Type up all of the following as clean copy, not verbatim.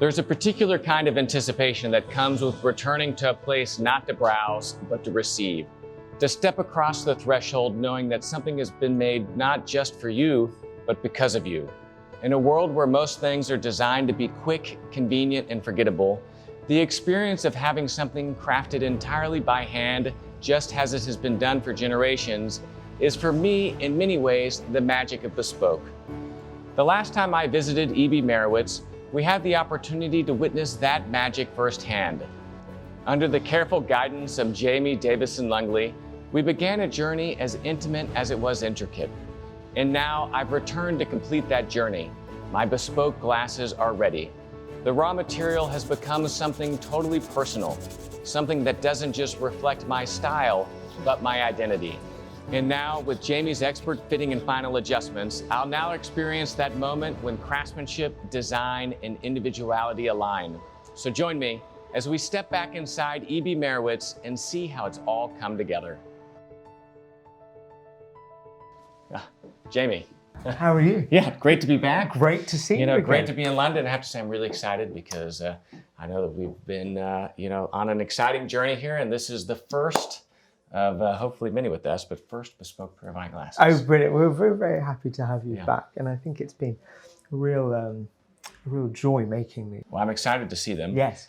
There's a particular kind of anticipation that comes with returning to a place not to browse, but to receive. To step across the threshold knowing that something has been made not just for you, but because of you. In a world where most things are designed to be quick, convenient, and forgettable, the experience of having something crafted entirely by hand, just as it has been done for generations, is for me, in many ways, the magic of Bespoke. The last time I visited E.B. Meyrowitz, we had the opportunity to witness that magic firsthand. Under the careful guidance of Jamie Davison-Lungley, we began a journey as intimate as it was intricate. And now I've returned to complete that journey. My bespoke glasses are ready. The raw material has become something totally personal, something that doesn't just reflect my style, but my identity. And now, with Jamie's expert fitting and final adjustments, I'll now experience that moment when craftsmanship, design, and individuality align. So join me as we step back inside E.B. Meyrowitz and see how it's all come together. Jamie. How are you? Yeah, great to be back. Great to see you again. Great to be in London. I have to say I'm really excited because I know that we've been, on an exciting journey here, and this is the first of hopefully many with us, but first bespoke pair of eyeglasses. Oh, brilliant. We're very, very happy to have you back, and I think it's been a real joy making these. Well, I'm excited to see them. Yes.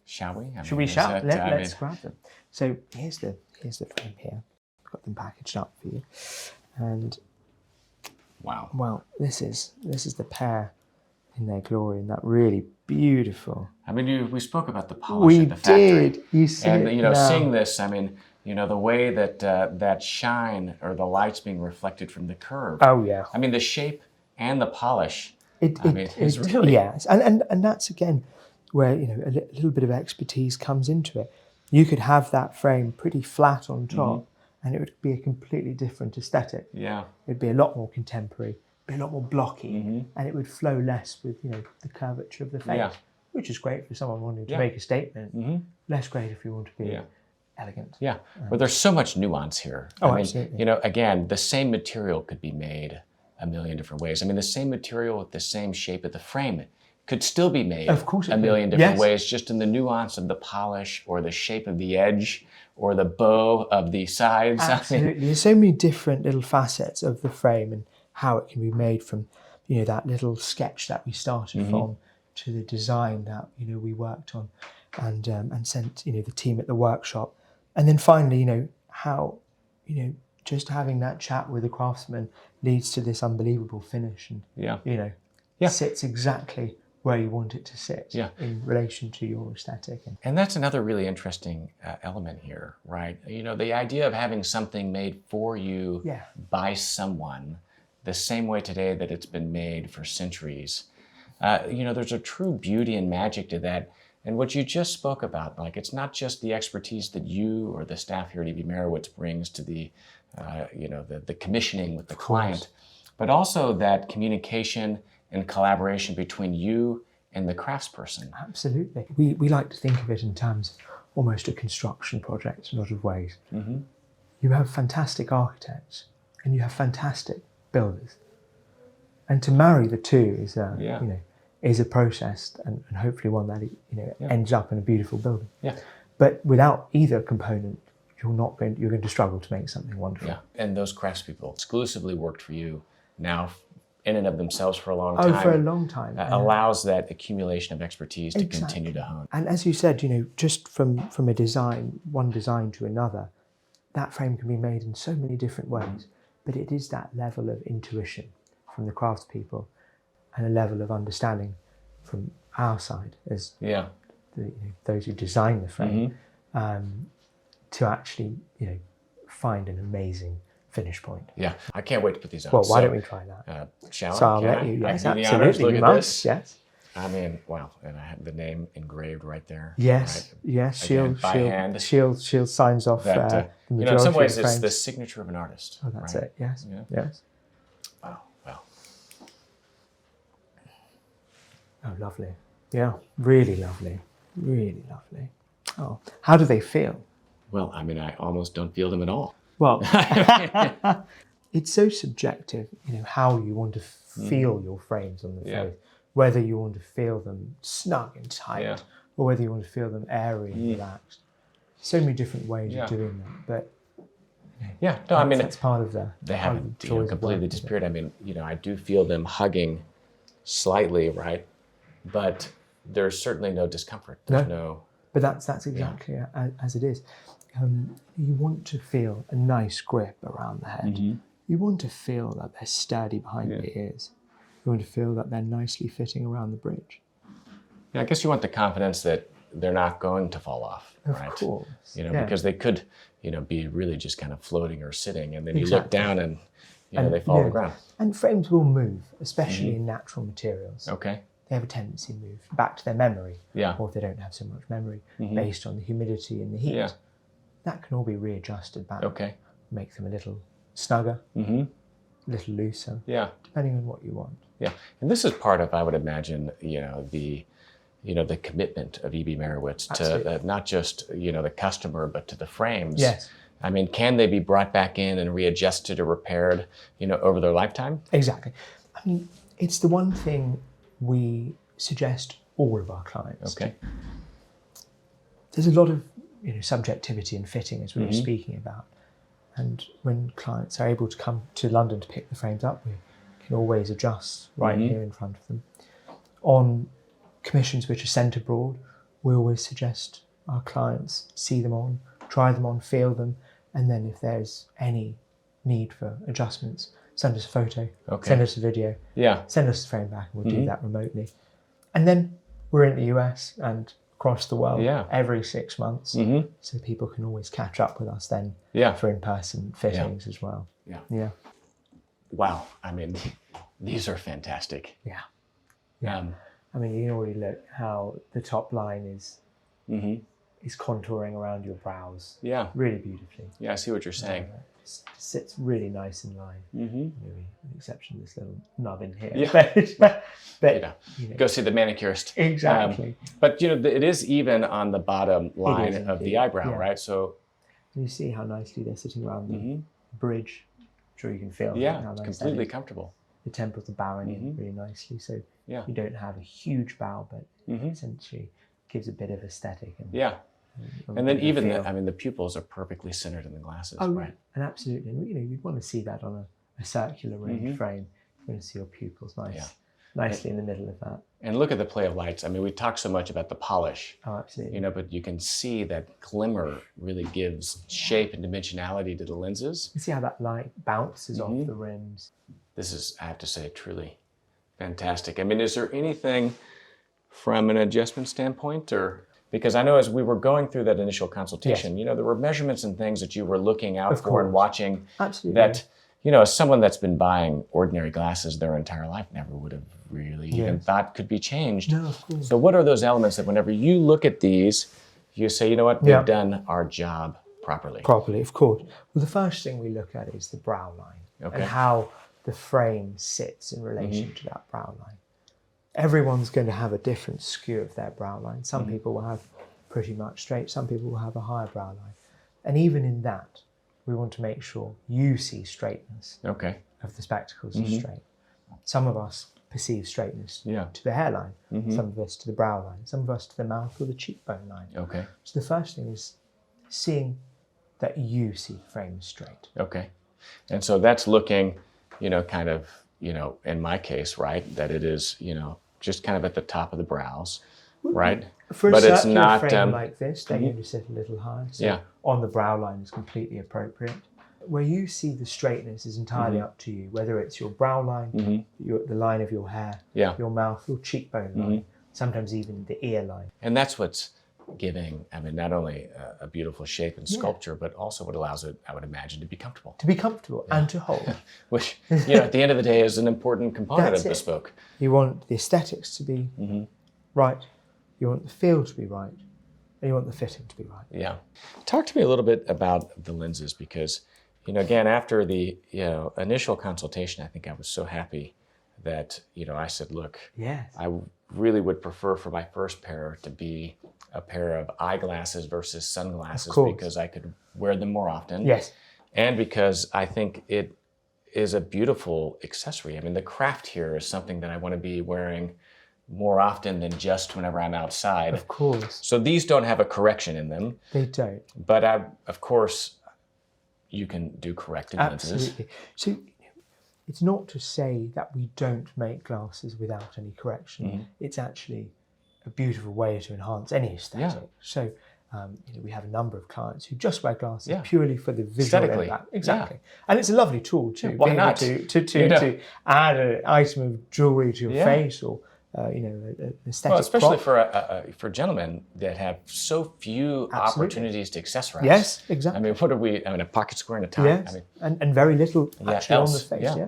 Shall we? Should we shout? Let's grab them. So here's the frame here. I've got them packaged up for you, and wow. Well, this is the pair in their glory, and that really beautiful. I mean, we spoke about the polish at the factory. We did. You see and it now. Seeing this, I mean, the way that that shine or the light's being reflected from the curve. Oh yeah. I mean, the shape and the polish. It's really. Yes, and that's again where a little bit of expertise comes into it. You could have that frame pretty flat on top, and it would be a completely different aesthetic. Yeah. It'd be a lot more contemporary, be a lot more blocky, and it would flow less with the curvature of the face, which is great for someone wanting to make a statement. Less great if you want to be elegant. Yeah, but there's so much nuance here. Oh, absolutely. Again, the same material could be made a million different ways. I mean, the same material with the same shape of the frame could still be made a million different ways, just in the nuance of the polish or the shape of the edge or the bow of the sides. Absolutely. There's so many different little facets of the frame and how it can be made from, that little sketch that we started from to the design that, we worked on and sent, the team at the workshop. And then finally, how, just having that chat with the craftsman leads to this unbelievable finish and, sits exactly where you want it to sit in relation to your aesthetic. And that's another really interesting element here, right? The idea of having something made for you by someone the same way today that it's been made for centuries. There's a true beauty and magic to that. And what you just spoke about, like it's not just the expertise that you or the staff here at E.B. Meyrowitz brings to the commissioning with the client, but also that communication and collaboration between you and the craftsperson. Absolutely. We like to think of it in terms of almost a construction project in a lot of ways. You have fantastic architects and you have fantastic builders. And to marry the two is a process and hopefully one that ends up in a beautiful building. Yeah. But without either component, you're going to struggle to make something wonderful. Yeah. And those craftspeople exclusively worked for you now in and of themselves for a long time. Oh, for a long time. Allows that accumulation of expertise to continue to hone. And as you said, just from a design, one design to another, that frame can be made in so many different ways. But it is that level of intuition from the craftspeople and a level of understanding from our side as those who design the frame to actually find an amazing finish point. Yeah, I can't wait to put these on. Well, why don't we try that? Shall I? So I'll let you. Yes, absolutely. Look at this. Yes. I mean, wow, and I have the name engraved right there. Yes, right? yes. Again, by hand. She'll signs off. That, the in some ways, it's the signature of an artist. Oh, that's right? it. Yes. Yeah. Yes. Wow. Well. Oh, lovely. Yeah, really lovely. Really lovely. Oh, how do they feel? Well, I mean, I almost don't feel them at all. Well, it's so subjective, how you want to feel your frames on the face. whether you want to feel them snug and tight or whether you want to feel them airy and relaxed. So many different ways of doing that, but I mean, that's part of they haven't completely disappeared. I mean, I do feel them hugging slightly, right? But there's certainly no discomfort. There's no. But that's exactly as it is. You want to feel a nice grip around the head. You want to feel that they're sturdy behind the ears. You want to feel that they're nicely fitting around the bridge. Yeah, I guess you want the confidence that they're not going to fall off, right? Of course. Because they could, be really just kind of floating or sitting, and then you look down and, they fall to the ground. And frames will move, especially in natural materials. Okay. They have a tendency to move back to their memory. Yeah. Or if they don't have so much memory, based on the humidity and the heat. Yeah. That can all be readjusted back. Okay. Make them a little snugger, a little looser. Yeah. Depending on what you want. Yeah. And this is part of, I would imagine, the commitment of E.B. Meyrowitz to not just, the customer, but to the frames. Yes. I mean, can they be brought back in and readjusted or repaired, over their lifetime? Exactly. I mean, it's the one thing we suggest all of our clients. Okay. There's a lot of subjectivity in fitting, as we were speaking about. And when clients are able to come to London to pick the frames up, we can always adjust right here in front of them. On commissions which are sent abroad, we always suggest our clients see them on, try them on, feel them, and then if there's any need for adjustments, send us a photo, send us a video, send us the frame back, and we'll do that remotely. And then we're in the US and across the world every 6 months, so people can always catch up with us then for in-person fittings as well. Yeah. Wow. I mean, these are fantastic. Yeah. I mean, you can already look how the top line is contouring around your brows. Yeah. Really beautifully. Yeah, I see what you're saying. It sits really nice in line. Maybe with the exception of this little nub in here. Yeah. But go see the manicurist. Exactly. But it is even on the bottom line of the eyebrow, right? So you see how nicely they're sitting around the bridge. I'm sure you can feel how nice it's completely comfortable. The temples are bowing in really nicely, so you don't have a huge bow, but essentially gives a bit of aesthetic. And then even the pupils are perfectly centered in the glasses, right? And absolutely, and you'd want to see that on a circular range frame. You want to see your pupils nicely in the middle of that. And look at the play of lights. I mean, we talk so much about the polish. Oh, absolutely. But you can see that glimmer really gives shape and dimensionality to the lenses. You see how that light bounces off the rims. This is, I have to say, truly fantastic. I mean, is there anything from an adjustment standpoint, or because I know as we were going through that initial consultation, there were measurements and things that you were looking out for and watching that, as someone that's been buying ordinary glasses their entire life never would have really even thought could be changed. No, of course. So what are those elements that whenever you look at these, you say, you know what, we've done our job properly? Properly, of course. Well, the first thing we look at is the brow line and how the frame sits in relation to that brow line. Everyone's going to have a different skew of their brow line. Some people will have pretty much straight, some people will have a higher brow line. And even in that, we want to make sure you see straightness of the spectacles as straight. Some of us perceive straightness to the hairline, some of us to the brow line, some of us to the mouth or the cheekbone line. So the first thing is seeing that you see the frame straight. And so that's looking, kind of, in my case, right, that it is, just kind of at the top of the brows, right? For a but circular it's not frame like this, they're going to sit a little higher. So on the brow line is completely appropriate. Where you see the straightness is entirely up to you, whether it's your brow line, the line of your hair, your mouth, your cheekbone line, sometimes even the ear line. And that's what's giving, not only a beautiful shape and sculpture, but also what allows it, I would imagine, to be comfortable. To be comfortable and to hold. Which, at the end of the day is an important component of Bespoke. You want the aesthetics to be right, you want the feel to be right, and you want the fitting to be right. Yeah. Talk to me a little bit about the lenses, because, again, after the, initial consultation, I think I was so happy that, I said, look, I really would prefer for my first pair to be a pair of eyeglasses versus sunglasses, because I could wear them more often. And because I think it is a beautiful accessory. I mean, the craft here is something that I want to be wearing, more often than just whenever I'm outside. Of course. So these don't have a correction in them. They don't. But of course, you can do corrected lenses. Absolutely. So it's not to say that we don't make glasses without any correction. It's actually a beautiful way to enhance any aesthetic. Yeah. So we have a number of clients who just wear glasses purely for the visual impact. Exactly. And it's a lovely tool to why be able not? to add an item of jewelry to your face, or an aesthetic. Well, especially prop. for gentlemen that have so few opportunities to accessorize. Yes, exactly. I mean, what are we? I mean, a pocket square and a tie. Yes, I mean, and very little actually on the face. Yeah. Yeah.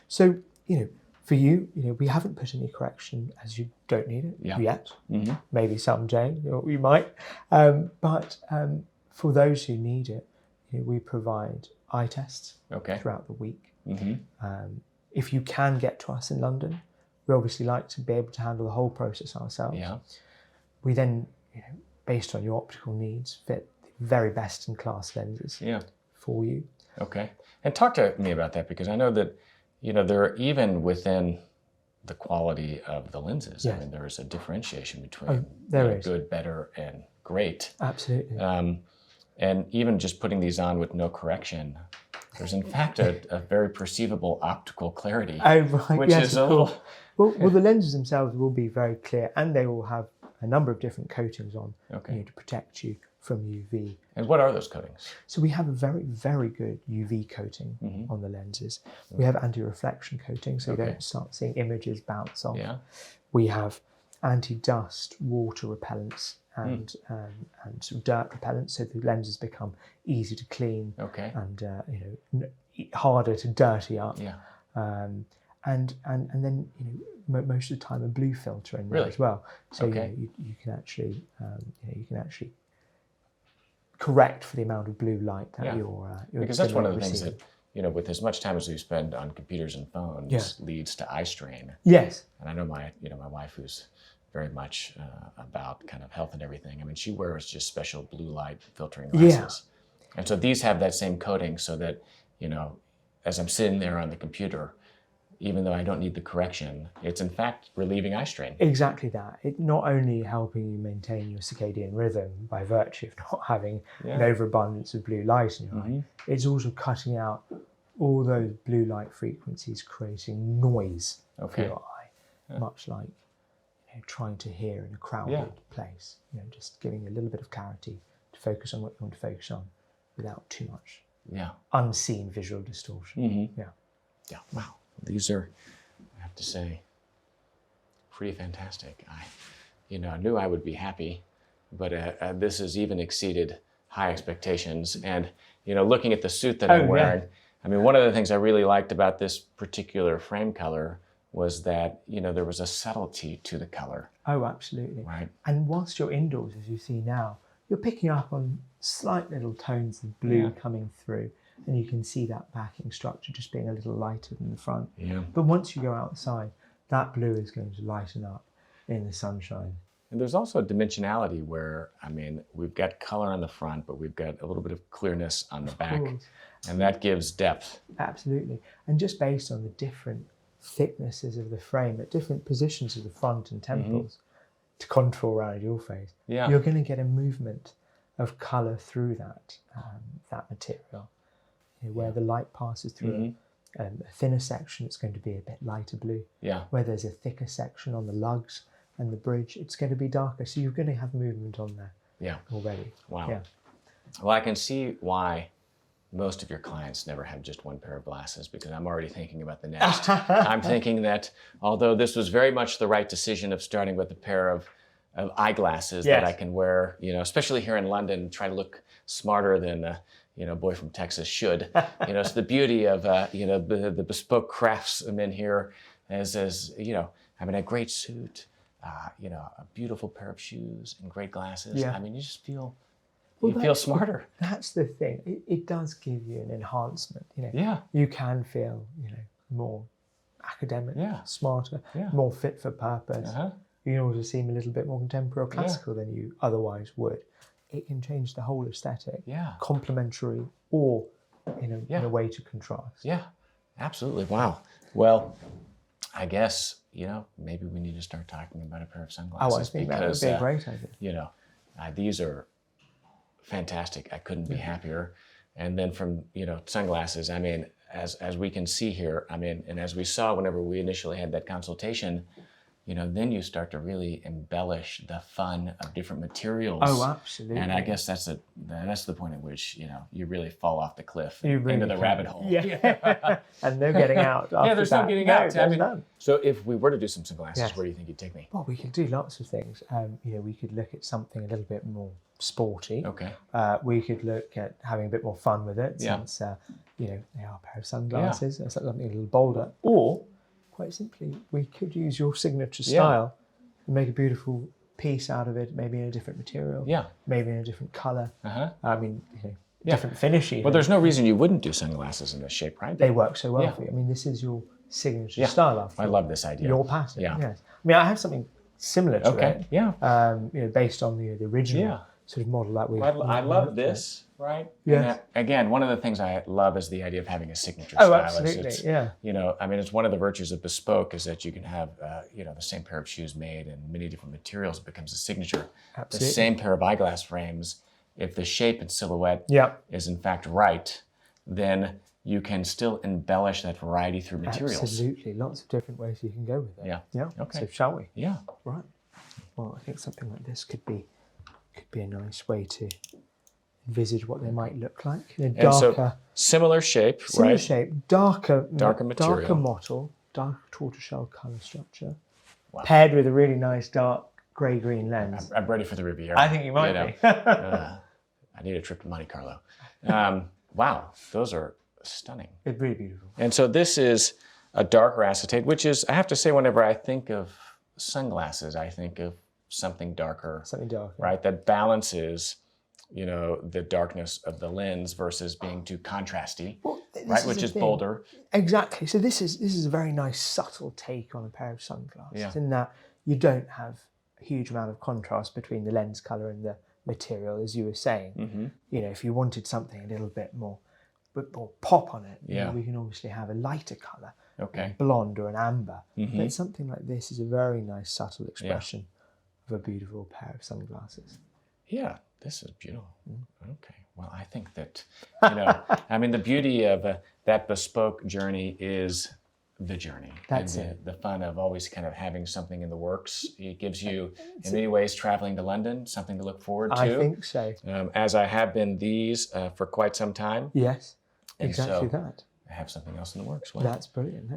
So for you, we haven't put any correction, as you don't need it yet. Maybe someday we might. But for those who need it, we provide eye tests throughout the week. If you can get to us in London, we obviously like to be able to handle the whole process ourselves. Yeah. We then, based on your optical needs, fit the very best in class lenses for you. Okay. And talk to me about that, because I know that there are, even within the quality of the lenses, I mean, there is a differentiation between good, better, and great. Absolutely. And even just putting these on with no correction, there's in fact a very perceivable optical clarity, which is a little... Well, the lenses themselves will be very clear, and they will have a number of different coatings on to protect you from UV. And what are those coatings? So we have a very, very good UV coating on the lenses. We have anti-reflection coating, so you don't start seeing images bounce off. Yeah. We have anti-dust, water repellents, and some dirt repellents, so the lenses become easy to clean and harder to dirty up. Yeah. And then most of the time a blue filter in there as well. So you can actually correct for the amount of blue light that you're because that's one of the things that with as much time as we spend on computers and phones leads to eye strain. Yes. And I know my wife, who's very much about kind of health and everything. I mean, she wears just special blue light filtering glasses. And so these have that same coating, so that as I'm sitting there on the computer, even though I don't need the correction, it's in fact relieving eye strain. Exactly that. It's not only helping you maintain your circadian rhythm by virtue of not having an overabundance of blue light in your eye, it's also cutting out all those blue light frequencies, creating noise for your eye, much like trying to hear in a crowded place. Just giving a little bit of clarity to focus on what you want to focus on without too much unseen visual distortion. Yeah. Wow. These are, I have to say, pretty fantastic. I knew I would be happy, but this has even exceeded high expectations. And looking at the suit that I'm wearing, I mean, one of the things I really liked about this particular frame color was that there was a subtlety to the color. Oh, absolutely. Right. And whilst you're indoors, as you see now, you're picking up on slight little tones of blue coming through. And you can see that backing structure just being a little lighter than the front. Yeah. But once you go outside, that blue is going to lighten up in the sunshine. And there's also a dimensionality where, I mean, we've got color on the front, but we've got a little bit of clearness on the back. And that gives depth. Absolutely. And just based on the different thicknesses of the frame at different positions of the front and temples to contour around your face, you're going to get a movement of color through that material. Where the light passes through a thinner section, it's going to be a bit lighter blue. Yeah. Where there's a thicker section on the lugs and the bridge, it's going to be darker. So you're going to have movement on there. Yeah. Already. Wow. Yeah. Well, I can see why most of your clients never have just one pair of glasses, because I'm already thinking about the next. I'm thinking that although this was very much the right decision of starting with a pair of eyeglasses that I can wear, especially here in London, try to look smarter than a boy from Texas should. So the beauty of the bespoke craftsmen here is having a great suit, a beautiful pair of shoes and great glasses. Yeah. I mean, you just feel feel smarter. That's the thing. It does give you an enhancement. You can feel more academic, smarter, more fit for purpose. You can also seem a little bit more contemporary or classical than you otherwise would. It can change the whole aesthetic, complementary or in a way to contrast. Yeah, absolutely. Wow. Well, I guess maybe we need to start talking about a pair of Oh, sunglasses. I think that would be a great idea. These are fantastic. I couldn't be happier. And then from, sunglasses, I mean, as we can see here, I mean, and as we saw whenever we initially had that consultation, then you start to really embellish the fun of different materials. Oh, absolutely. And I guess that's the point at which, you really fall off the cliff Really into the rabbit hole. Yeah. And no getting out. Yeah, there's no getting out. I mean, none. so if we were to do some sunglasses, Yes. where do you think you'd take me? Well, we could do lots of things. We could look at something a little bit more sporty. Okay. We could look at having a bit more fun with it, Yeah. since they are a pair of sunglasses, or something a little bolder. Or, quite simply, we could use your signature style and make a beautiful piece out of it, maybe in a different material, maybe in a different color. I mean, different finish even. Well, there's no reason you wouldn't do sunglasses in this shape, right? They work so well for you. I mean, this is your signature style. After I love this idea. your pattern. Yeah. Yes. I mean, I have something similar to it. Yeah. Based on the original sort of model that we. I love this, right? Yes. And again, one of the things I love is the idea of having a signature Oh, style. absolutely. I mean, it's one of the virtues of Bespoke is that you can have, the same pair of shoes made in many different materials. It becomes a signature. Absolutely. The same pair of eyeglass frames, if the shape and silhouette is in fact right, then you can still embellish that variety through materials. Absolutely. Lots of different ways you can go with it. Yeah. Yeah. Okay. So shall we? Yeah. Right. Well, I think something like this could be a nice way to envisage what they might look like. In a darker, so similar shape, similar right? shape, darker material, darker mottle, dark tortoiseshell color structure, paired with a really nice dark grey-green lens. I'm ready for the Riviera. I think you might be. I need a trip to Monte Carlo. Wow, those are stunning. It's really beautiful. And so this is a darker acetate, which is, I have to say, whenever I think of sunglasses, I think of something darker. Something darker. Right, that balances, the darkness of the lens versus being too contrasty, right, which is bolder. Exactly. So this is a very nice subtle take on a pair of sunglasses, in that you don't have a huge amount of contrast between the lens color and the material, as you were saying. Mm-hmm. If you wanted something a little bit more pop on it, we can obviously have a lighter color, a blonde or an amber. Mm-hmm. But something like this is a very nice subtle expression of a beautiful pair of sunglasses. Yeah, this is beautiful. Okay, well, I think that, I mean, the beauty of that Bespoke journey is the journey. That's and it. The fun of always kind of having something in the works. It gives you, in many ways, traveling to London, something to look forward to. I think so. As I have been these for quite some time. Yes, and exactly so that. I have something else in the works. Well, that's brilliant.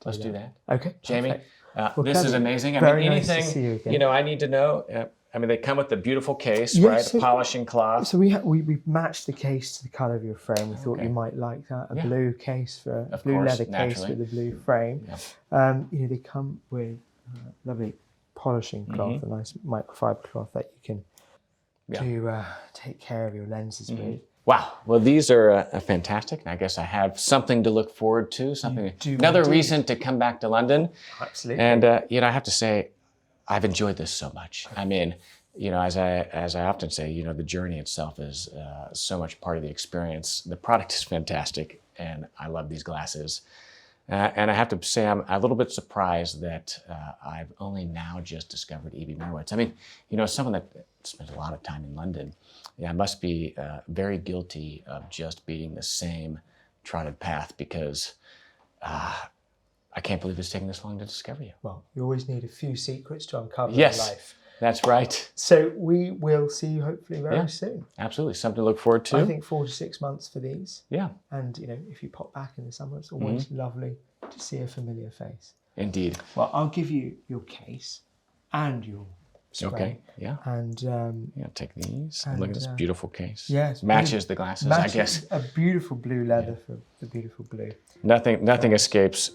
Let's do that. Okay, Jamie, Well, this is amazing. I very mean, nice to anything, see you again. I need to know. I mean, they come with the beautiful case, Yes, right? so- Polishing cloth. So we matched the case to the colour of your frame. We thought Okay. you might like that. A Yeah. blue case for a Of blue course, leather case naturally. with a blue frame. Yeah. They come with lovely polishing cloth, a nice microfiber cloth that you can take care of your lenses with. Wow. Well, these are fantastic. And I guess I have something to look forward to, another indeed. reason to come back to London. Absolutely. And, I have to say, I've enjoyed this so much. I mean, as I often say, the journey itself is so much part of the experience. The product is fantastic, and I love these glasses. And I have to say, I'm a little bit surprised that I've only now just discovered E.B. Meyrowitz. I mean, someone that spent a lot of time in London, I must be very guilty of just beating the same trotted path because I can't believe it's taken this long to discover you. Well, you always need a few secrets to uncover in Yes, life. that's right. So we will see you hopefully very soon. Absolutely, something to look forward to. I think 4 to 6 months for these. Yeah. And, if you pop back in the summer, it's always lovely to see a familiar face. Indeed. Well, I'll give you your case and your spray. Okay, yeah. And Take these. Look at this beautiful case. yes, matches the glasses, I guess. A beautiful blue leather for the beautiful blue. Nothing escapes,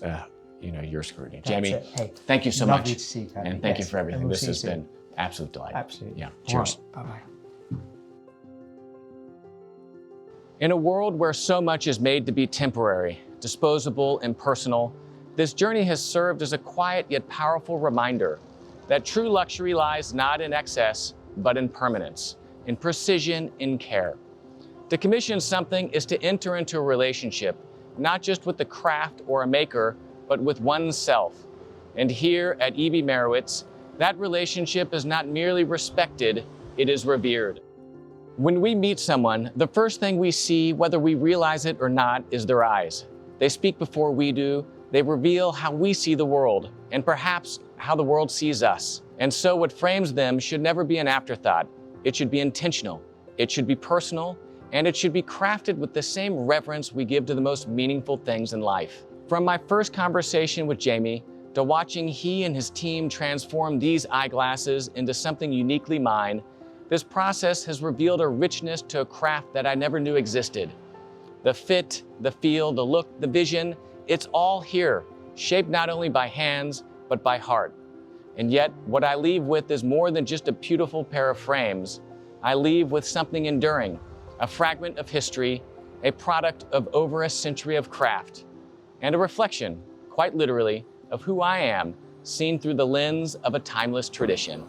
your scrutiny. Jamie, it. Hey, thank you so much. lovely to see you, Kirby. And thank you Yes, for everything. and we'll This see has you soon. been absolute delight. Absolutely. Yeah. All Cheers. right, bye-bye. In a world where so much is made to be temporary, disposable, impersonal, this journey has served as a quiet yet powerful reminder that true luxury lies not in excess, but in permanence, in precision, in care. To commission something is to enter into a relationship, not just with the craft or a maker, but with oneself. And here at E.B. Meyrowitz, that relationship is not merely respected, it is revered. When we meet someone, the first thing we see, whether we realize it or not, is their eyes. They speak before we do. They reveal how we see the world, and perhaps how the world sees us. And so what frames them should never be an afterthought. It should be intentional, it should be personal, and it should be crafted with the same reverence we give to the most meaningful things in life. From my first conversation with Jamie, to watching he and his team transform these eyeglasses into something uniquely mine, this process has revealed a richness to a craft that I never knew existed. The fit, the feel, the look, the vision, it's all here, shaped not only by hands, but by heart. And yet, what I leave with is more than just a beautiful pair of frames. I leave with something enduring, a fragment of history, a product of over a century of craft, and a reflection, quite literally, of who I am, seen through the lens of a timeless tradition.